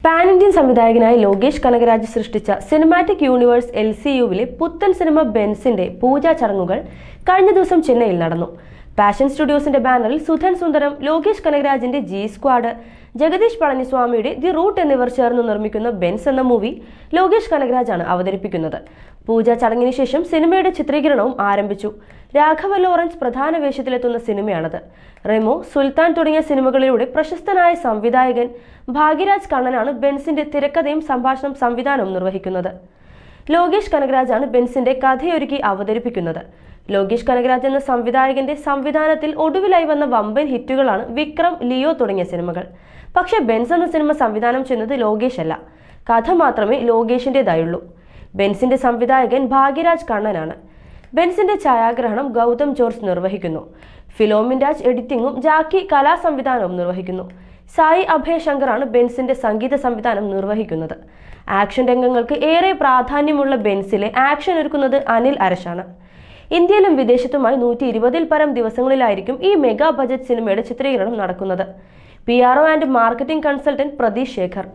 Pan Indian സംവിധായകനായ ലോകേഷ് കനകരാജ് സൃഷ്ടിച്ച cinematic universe LCUവിലെ പുത്തൻ സിനിമ ബെൻസിന്റെ പൂജാ ചടങ്ങുകൾ കഴിഞ്ഞ ദിവസം ചെന്നൈയിൽ നടന്നു. പാഷൻ സ്റ്റുഡിയോസിന്റെ ബാനറിൽ സുധൻ സുന്ദരം, ലോകേഷ് കനകരാജിന്റെ ജി സ്ക്വാഡ്, ജഗദീഷ് പളനിസ്വാമിയുടെ ദി റൂട്ട് എന്നിവർ ചേർന്ന് നിർമ്മിക്കുന്ന ബെൻസ് എന്ന മൂവി ലോകേഷ് കനകരാജാണ് അവതരിപ്പിക്കുന്നത്. പൂജാ ചടങ്ങിന് ശേഷം സിനിമയുടെ ചിത്രീകരണവും ആരംഭിച്ചു. രാഘവ ലോറൻസ് പ്രധാന വേഷത്തിലെത്തുന്ന സിനിമയാണത്. റെമോ, സുൽത്താൻ തുടങ്ങിയ സിനിമകളിലൂടെ പ്രശസ്തനായ സംവിധായകൻ ഭാഗ്യരാജ് കണ്ണനാണ് ബെൻസിന്റെ തിരക്കഥയും സംവിധാനവും നിർവഹിക്കുന്നത്. ലോകേഷ് കനകരാജാണ് ബെൻസിന്റെ കഥയൊരുക്കി അവതരിപ്പിക്കുന്നത്. ലോകേഷ് കനകരാജ് എന്ന സംവിധായകന്റെ സംവിധാനത്തിൽ ഒടുവിലായി വന്ന വമ്പൻ ഹിറ്റുകളാണ് വിക്രം, ലിയോ തുടങ്ങിയ സിനിമകൾ. പക്ഷേ ബെൻസ് എന്ന സിനിമ സംവിധാനം ചെയ്യുന്നത് ലോകേഷ് അല്ല. കഥ മാത്രമേ ലോകേഷിൻ്റെതായുള്ളൂ. ബെൻസിന്റെ സംവിധായകൻ ഭാഗ്യരാജ് കണ്ണനാണ്. ബെൻസിന്റെ ഛായാഗ്രഹണം ഗൗതം ജോർജ് നിർവഹിക്കുന്നു. ഫിലോമിൻ രാജ് എഡിറ്റിംഗും ജാക്കി കലാസംവിധാനവും നിർവഹിക്കുന്നു. സായി അഭയശങ്കറാണ് ബെൻസിന്റെ സംഗീത സംവിധാനം നിർവഹിക്കുന്നത്. ആക്ഷൻ രംഗങ്ങൾക്ക് ഏറെ പ്രാധാന്യമുള്ള ബെൻസിലെ ആക്ഷൻ ഒരുക്കുന്നത് അനിൽ അരശാണ്. ഇന്ത്യയിലും വിദേശത്തുമായി 120-ൽ പരം ദിവസങ്ങളിലായിരിക്കും ഈ മെഗാ ബജറ്റ് സിനിമയുടെ ചിത്രീകരണം നടക്കുന്നത്. PRO and marketing consultant Pratheesh Shekhar.